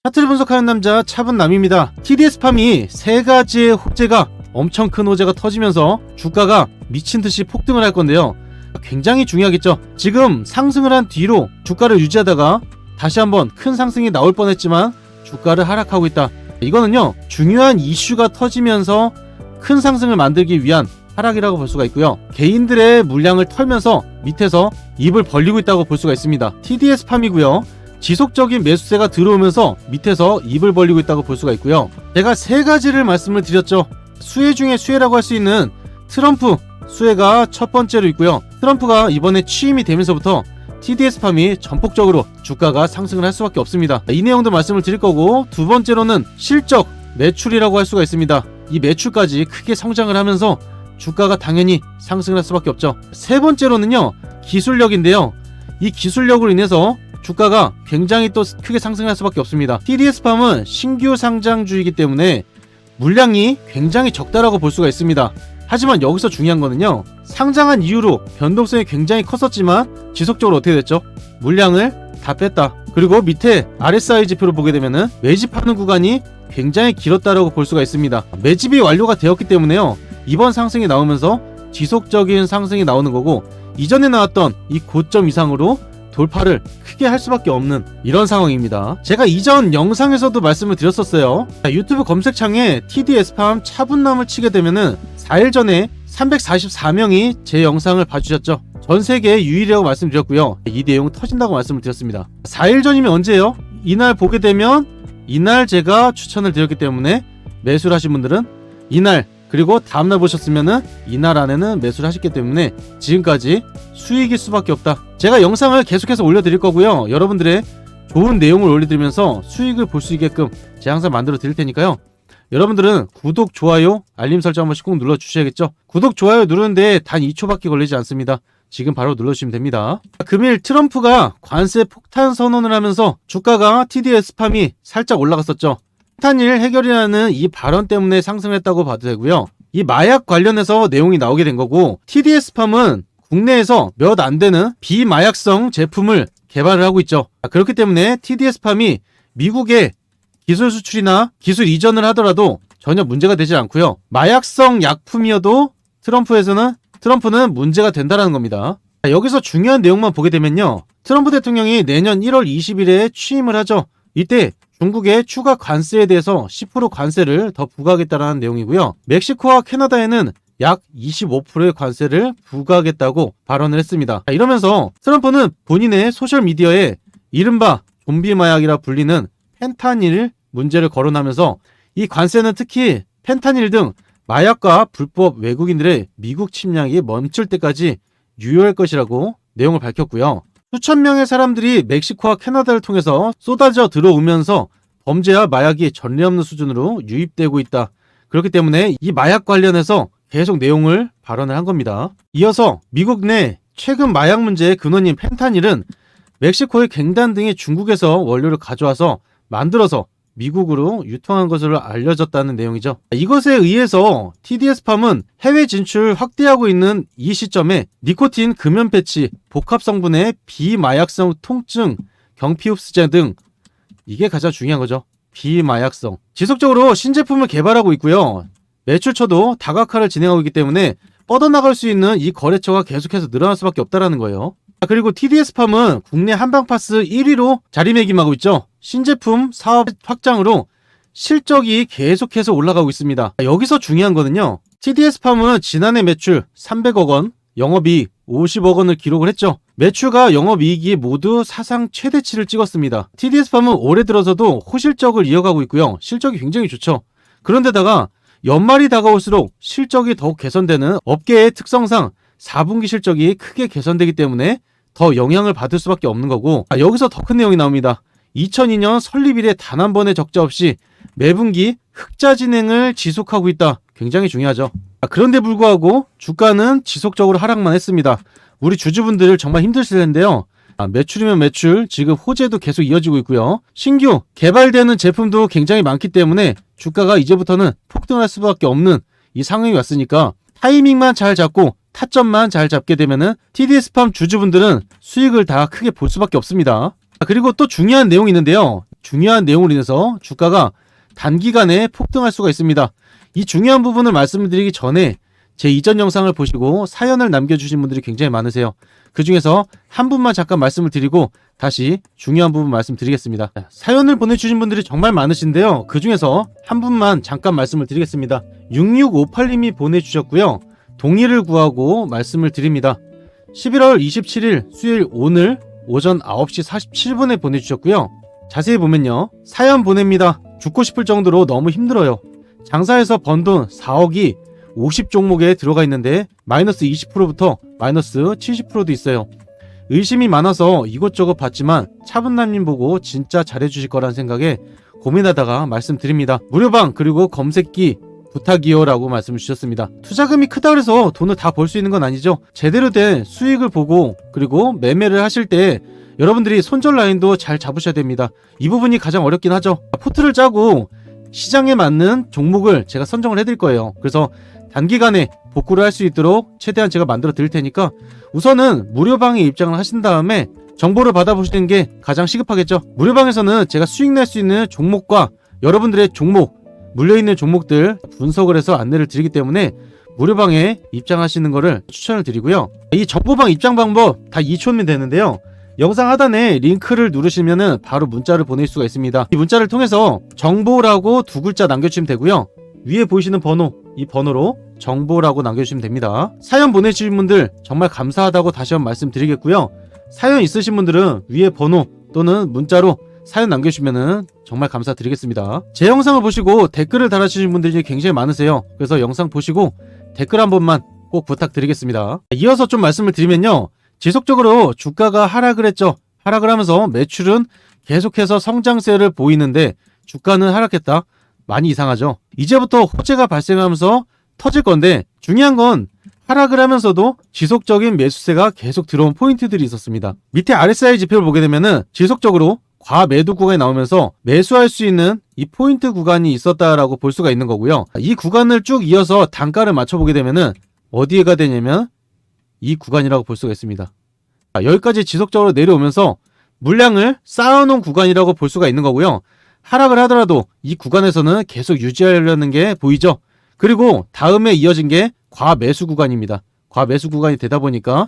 차트를 분석하는 남자 차분남입니다. TDS팜이 세 가지의 호재가 엄청 큰 호재가 터지면서 주가가 미친듯이 폭등을 할 건데요. 굉장히 중요하겠죠. 지금 상승을 한 뒤로 주가를 유지하다가 다시 한번 큰 상승이 나올 뻔했지만 주가를 하락하고 있다. 이거는요, 중요한 이슈가 터지면서 큰 상승을 만들기 위한 하락이라고 볼 수가 있고요. 개인들의 물량을 털면서 밑에서 입을 벌리고 있다고 볼 수가 있습니다. TDS팜이고요. 지속적인 매수세가 들어오면서 밑에서 입을 벌리고 있다고 볼 수가 있고요. 제가 세 가지를 말씀을 드렸죠. 수혜 중에 수혜라고 할 수 있는 트럼프 수혜가 첫 번째로 있고요. 트럼프가 이번에 취임이 되면서부터 TDS팜이 전폭적으로 주가가 상승을 할 수밖에 없습니다. 이 내용도 말씀을 드릴 거고, 두 번째로는 실적 매출이라고 할 수가 있습니다. 이 매출까지 크게 성장을 하면서 주가가 당연히 상승을 할 수밖에 없죠. 세 번째로는요, 기술력인데요. 이 기술력으로 인해서 주가가 굉장히 또 크게 상승할 수밖에 없습니다. TDS팜은 신규 상장주이기 때문에 물량이 굉장히 적다라고 볼 수가 있습니다. 하지만 여기서 중요한 거는요, 상장한 이후로 변동성이 굉장히 컸었지만 지속적으로 어떻게 됐죠? 물량을 다 뺐다. 그리고 밑에 RSI 지표를 보게 되면은 매집하는 구간이 굉장히 길었다라고 볼 수가 있습니다. 매집이 완료가 되었기 때문에요, 이번 상승이 나오면서 지속적인 상승이 나오는 거고, 이전에 나왔던 이 고점 이상으로 돌파를 크게 할 수밖에 없는 이런 상황입니다. 제가 이전 영상에서도 말씀을 드렸었어요. 유튜브 검색창에 TDS팜 차분남을 치게 되면은 4일 전에 344명이 제 영상을 봐주셨죠. 전 세계 유일이라고 말씀드렸고요. 이 내용 터진다고 말씀을 드렸습니다. 4일 전이면 언제예요? 이날 보게 되면 이날 제가 추천을 드렸기 때문에 매수를 하신 분들은 이날, 그리고 다음날 보셨으면은 이날 안에는 매수를 하셨기 때문에 지금까지 수익일 수밖에 없다. 제가 영상을 계속해서 올려드릴 거고요. 여러분들의 좋은 내용을 올려드리면서 수익을 볼 수 있게끔 제가 항상 만들어 드릴 테니까요. 여러분들은 구독, 좋아요, 알림 설정 한 번씩 꼭 눌러주셔야겠죠. 구독, 좋아요 누르는데 단 2초밖에 걸리지 않습니다. 지금 바로 눌러주시면 됩니다. 금일 트럼프가 관세 폭탄 선언을 하면서 주가가 TDS팜이 살짝 올라갔었죠. 폭탄일 해결이라는 이 발언 때문에 상승했다고 봐도 되고요. 이 마약 관련해서 내용이 나오게 된 거고, TDS팜은 국내에서 몇 안 되는 비마약성 제품을 개발을 하고 있죠. 그렇기 때문에 TDS팜이 미국에 기술 수출이나 기술 이전을 하더라도 전혀 문제가 되지 않고요. 마약성 약품이어도 트럼프는 문제가 된다라는 겁니다. 여기서 중요한 내용만 보게 되면요, 트럼프 대통령이 내년 1월 20일에 취임을 하죠. 이때 중국의 추가 관세에 대해서 10% 관세를 더 부과하겠다는 내용이고요. 멕시코와 캐나다에는 약 25%의 관세를 부과하겠다고 발언을 했습니다. 이러면서 트럼프는 본인의 소셜미디어에 이른바 좀비 마약이라 불리는 펜타닐 문제를 거론하면서 이 관세는 특히 펜타닐 등 마약과 불법 외국인들의 미국 침략이 멈출 때까지 유효할 것이라고 내용을 밝혔고요. 수천 명의 사람들이 멕시코와 캐나다를 통해서 쏟아져 들어오면서 범죄와 마약이 전례 없는 수준으로 유입되고 있다. 그렇기 때문에 이 마약 관련해서 계속 내용을 발언을 한 겁니다. 이어서 미국 내 최근 마약 문제의 근원인 펜타닐은 멕시코의 갱단 등이 중국에서 원료를 가져와서 만들어서 미국으로 유통한 것으로 알려졌다는 내용이죠. 이것에 의해서 TDS팜은 해외 진출을 확대하고 있는 이 시점에 니코틴 금연 패치, 복합 성분의 비마약성 통증, 경피흡수제 등, 이게 가장 중요한 거죠. 비마약성. 지속적으로 신제품을 개발하고 있고요. 매출처도 다각화를 진행하고 있기 때문에 뻗어나갈 수 있는 이 거래처가 계속해서 늘어날 수밖에 없다는 거예요. 그리고 TDS팜은 국내 한방파스 1위로 자리매김하고 있죠. 신제품 사업 확장으로 실적이 계속해서 올라가고 있습니다. 여기서 중요한 거는요, TDS팜은 지난해 매출 300억 원, 영업이익 50억 원을 기록을 했죠. 매출과 영업이익이 모두 사상 최대치를 찍었습니다. TDS팜은 올해 들어서도 호실적을 이어가고 있고요. 실적이 굉장히 좋죠. 그런데다가 연말이 다가올수록 실적이 더욱 개선되는 업계의 특성상 4분기 실적이 크게 개선되기 때문에 더 영향을 받을 수밖에 없는 거고, 여기서 더 큰 내용이 나옵니다. 2002년 설립 이래 단 한 번의 적자 없이 매분기 흑자 진행을 지속하고 있다. 굉장히 중요하죠. 그런데 불구하고 주가는 지속적으로 하락만 했습니다. 우리 주주분들 정말 힘드실 텐데요. 매출이면 매출, 지금 호재도 계속 이어지고 있고요. 신규 개발되는 제품도 굉장히 많기 때문에 주가가 이제부터는 폭등할 수밖에 없는 이 상황이 왔으니까 타이밍만 잘 잡고 타점만 잘 잡게 되면은 TDS팜 주주분들은 수익을 다 크게 볼 수밖에 없습니다. 그리고 또 중요한 내용이 있는데요. 중요한 내용으로 인해서 주가가 단기간에 폭등할 수가 있습니다. 이 중요한 부분을 말씀드리기 전에 제 이전 영상을 보시고 사연을 남겨주신 분들이 굉장히 많으세요. 그 중에서 한 분만 잠깐 말씀을 드리고 다시 중요한 부분 말씀드리겠습니다. 사연을 보내주신 분들이 정말 많으신데요. 그 중에서 한 분만 잠깐 말씀을 드리겠습니다. 6658님이 보내주셨고요. 동의를 구하고 말씀을 드립니다. 11월 27일 수요일 오늘 오전 9시 47분에 보내주셨고요. 자세히 보면요. 사연 보냅니다. 죽고 싶을 정도로 너무 힘들어요. 장사해서 번 돈 4억이 50종목에 들어가 있는데 마이너스 20%부터 마이너스 70%도 있어요. 의심이 많아서 이것저것 봤지만 차분남님 보고 진짜 잘해주실 거란 생각에 고민하다가 말씀드립니다. 무료방 그리고 검색기 부탁이요 라고 말씀을 주셨습니다. 투자금이 크다 그래서 돈을 다 벌 수 있는 건 아니죠. 제대로 된 수익을 보고 그리고 매매를 하실 때 여러분들이 손절 라인도 잘 잡으셔야 됩니다. 이 부분이 가장 어렵긴 하죠. 포트를 짜고 시장에 맞는 종목을 제가 선정을 해드릴 거예요. 그래서 단기간에 복구를 할 수 있도록 최대한 제가 만들어 드릴 테니까 우선은 무료방에 입장을 하신 다음에 정보를 받아보시는 게 가장 시급하겠죠. 무료방에서는 제가 수익 낼 수 있는 종목과 여러분들의 종목, 물려있는 종목들 분석을 해서 안내를 드리기 때문에 무료방에 입장하시는 거를 추천을 드리고요. 이 정보방 입장 방법 다 2초면 되는데요. 영상 하단에 링크를 누르시면은 바로 문자를 보낼 수가 있습니다. 이 문자를 통해서 정보라고 두 글자 남겨주시면 되고요. 위에 보이시는 번호, 이 번호로 정보라고 남겨주시면 됩니다. 사연 보내주신 분들 정말 감사하다고 다시 한번 말씀드리겠고요. 사연 있으신 분들은 위에 번호 또는 문자로 사연 남겨주시면 정말 감사드리겠습니다. 제 영상을 보시고 댓글을 달아주신 분들이 굉장히 많으세요. 그래서 영상 보시고 댓글 한 번만 꼭 부탁드리겠습니다. 이어서 좀 말씀을 드리면요. 지속적으로 주가가 하락을 했죠. 하락을 하면서 매출은 계속해서 성장세를 보이는데 주가는 하락했다. 많이 이상하죠. 이제부터 호재가 발생하면서 터질 건데 중요한 건 하락을 하면서도 지속적인 매수세가 계속 들어온 포인트들이 있었습니다. 밑에 RSI 지표를 보게 되면은 지속적으로 과매도 구간이 나오면서 매수할 수 있는 이 포인트 구간이 있었다라고 볼 수가 있는 거고요. 이 구간을 쭉 이어서 단가를 맞춰보게 되면은 어디에 가 되냐면 이 구간이라고 볼 수가 있습니다. 여기까지 지속적으로 내려오면서 물량을 쌓아놓은 구간이라고 볼 수가 있는 거고요. 하락을 하더라도 이 구간에서는 계속 유지하려는 게 보이죠. 그리고 다음에 이어진 게 과매수 구간입니다. 과매수 구간이 되다 보니까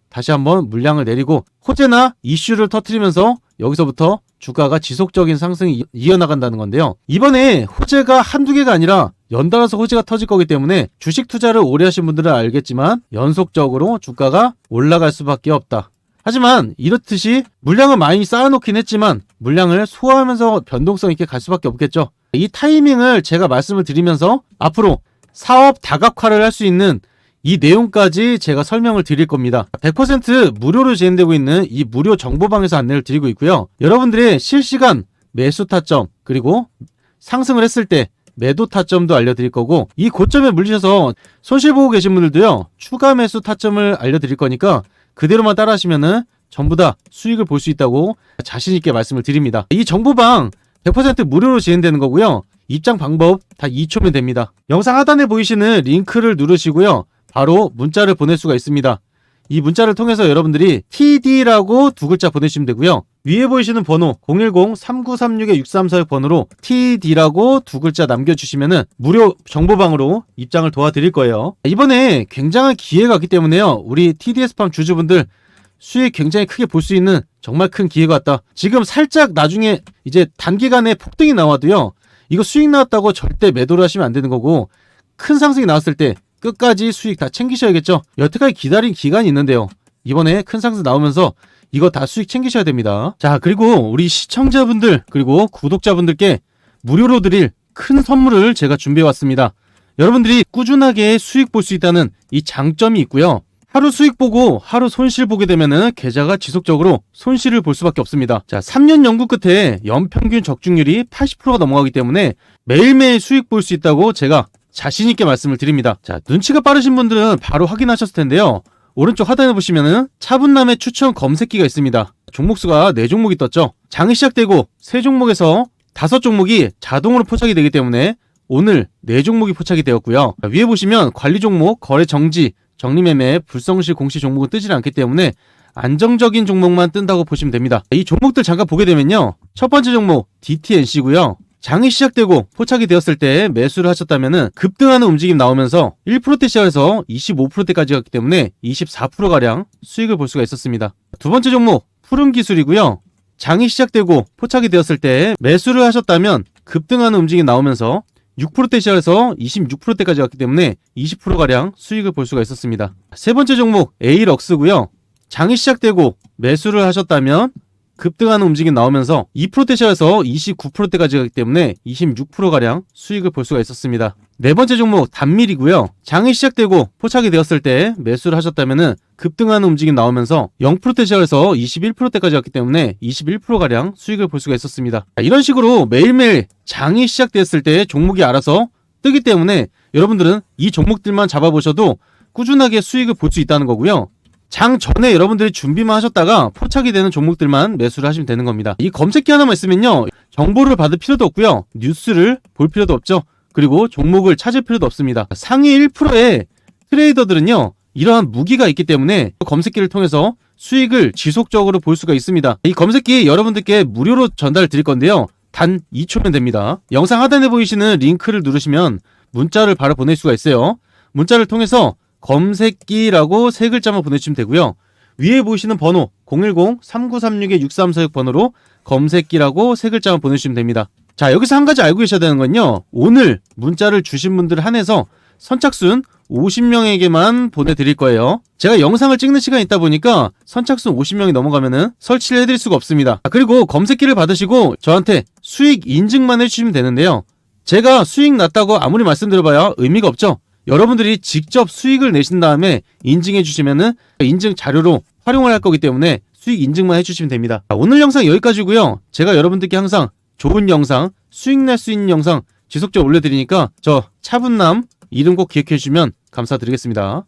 다시 한번 물량을 내리고 호재나 이슈를 터뜨리면서 여기서부터 주가가 지속적인 상승이 이어나간다는 건데요. 이번에 호재가 한두 개가 아니라 연달아서 호재가 터질 거기 때문에 주식 투자를 오래 하신 분들은 알겠지만 연속적으로 주가가 올라갈 수밖에 없다. 하지만 이렇듯이 물량을 많이 쌓아놓긴 했지만 물량을 소화하면서 변동성 있게 갈 수밖에 없겠죠. 이 타이밍을 제가 말씀을 드리면서 앞으로 사업 다각화를 할 수 있는 이 내용까지 제가 설명을 드릴 겁니다. 100% 무료로 진행되고 있는 이 무료 정보방에서 안내를 드리고 있고요. 여러분들의 실시간 매수 타점 그리고 상승을 했을 때 매도 타점도 알려드릴 거고 이 고점에 물리셔서 손실 보고 계신 분들도요. 추가 매수 타점을 알려드릴 거니까 그대로만 따라하시면은 전부 다 수익을 볼 수 있다고 자신 있게 말씀을 드립니다. 이 정보방 100% 무료로 진행되는 거고요. 입장 방법 다 2초면 됩니다. 영상 하단에 보이시는 링크를 누르시고요. 바로 문자를 보낼 수가 있습니다. 이 문자를 통해서 여러분들이 TD라고 두 글자 보내주시면 되고요. 위에 보이시는 번호 010-3936-6346 번호로 TD라고 두 글자 남겨주시면은 무료 정보방으로 입장을 도와드릴 거예요. 이번에 굉장한 기회가 있기 때문에요. 우리 TDS팜 주주분들 수익 굉장히 크게 볼 수 있는 정말 큰 기회가 왔다. 지금 살짝 나중에 이제 단기간에 폭등이 나와도요. 이거 수익 나왔다고 절대 매도를 하시면 안 되는 거고 큰 상승이 나왔을 때 끝까지 수익 다 챙기셔야겠죠. 여태까지 기다린 기간이 있는데요. 이번에 큰 상승 나오면서 이거 다 수익 챙기셔야 됩니다. 자, 그리고 우리 시청자분들 그리고 구독자분들께 무료로 드릴 큰 선물을 제가 준비해 왔습니다. 여러분들이 꾸준하게 수익 볼 수 있다는 이 장점이 있고요. 하루 수익 보고 하루 손실 보게 되면은 계좌가 지속적으로 손실을 볼 수밖에 없습니다. 자, 3년 연구 끝에 연평균 적중률이 80%가 넘어가기 때문에 매일매일 수익 볼 수 있다고 제가 자신있게 말씀을 드립니다. 자, 눈치가 빠르신 분들은 바로 확인하셨을 텐데요. 오른쪽 하단에 보시면은 차분남의 추천 검색기가 있습니다. 종목수가 4종목이 떴죠. 장이 시작되고 3종목에서 5종목이 자동으로 포착이 되기 때문에 오늘 4종목이 포착이 되었고요. 위에 보시면 관리 종목, 거래 정지, 정리매매, 불성실 공시 종목은 뜨지 않기 때문에 안정적인 종목만 뜬다고 보시면 됩니다. 이 종목들 잠깐 보게 되면요. 첫 번째 종목 DTNC고요. 장이 시작되고 포착이 되었을 때 매수를 하셨다면 급등하는 움직임 나오면서 1%대 시작해서 25%대까지 갔기 때문에 24%가량 수익을 볼 수가 있었습니다. 두 번째 종목 푸른기술이고요. 장이 시작되고 포착이 되었을 때 매수를 하셨다면 급등하는 움직임 나오면서 6%대 시작해서 26%대까지 갔기 때문에 20%가량 수익을 볼 수가 있었습니다. 세 번째 종목 에이럭스고요. 장이 시작되고 매수를 하셨다면 급등하는 움직임 나오면서 2%대 시작해서 29%대까지 갔기 때문에 26%가량 수익을 볼 수가 있었습니다. 네 번째 종목 단밀이고요. 장이 시작되고 포착이 되었을 때 매수를 하셨다면 급등하는 움직임 나오면서 0%대 시작해서 21%대까지 갔기 때문에 21%가량 수익을 볼 수가 있었습니다. 이런 식으로 매일매일 장이 시작됐을 때 종목이 알아서 뜨기 때문에 여러분들은 이 종목들만 잡아보셔도 꾸준하게 수익을 볼 수 있다는 거고요. 장 전에 여러분들이 준비만 하셨다가 포착이 되는 종목들만 매수를 하시면 되는 겁니다. 이 검색기 하나만 있으면요. 정보를 받을 필요도 없고요. 뉴스를 볼 필요도 없죠. 그리고 종목을 찾을 필요도 없습니다. 상위 1%의 트레이더들은요. 이러한 무기가 있기 때문에 검색기를 통해서 수익을 지속적으로 볼 수가 있습니다. 이 검색기 여러분들께 무료로 전달 드릴 건데요. 단 2초면 됩니다. 영상 하단에 보이시는 링크를 누르시면 문자를 바로 보낼 수가 있어요. 문자를 통해서 검색기라고 세 글자만 보내주시면 되고요. 위에 보이시는 번호 010-3936-6346 번호로 검색기라고 세 글자만 보내주시면 됩니다. 자, 여기서 한 가지 알고 계셔야 되는 건요. 오늘 문자를 주신 분들 한해서 선착순 50명에게만 보내드릴 거예요. 제가 영상을 찍는 시간이 있다 보니까 선착순 50명이 넘어가면은 설치를 해드릴 수가 없습니다. 그리고 검색기를 받으시고 저한테 수익 인증만 해주시면 되는데요. 제가 수익 났다고 아무리 말씀드려봐야 의미가 없죠. 여러분들이 직접 수익을 내신 다음에 인증해 주시면은 인증 자료로 활용을 할 거기 때문에 수익 인증만 해주시면 됩니다. 오늘 영상 여기까지고요. 제가 여러분들께 항상 좋은 영상, 수익 낼 수 있는 영상 지속적으로 올려드리니까 저 차분남 이름 꼭 기억해 주시면 감사드리겠습니다.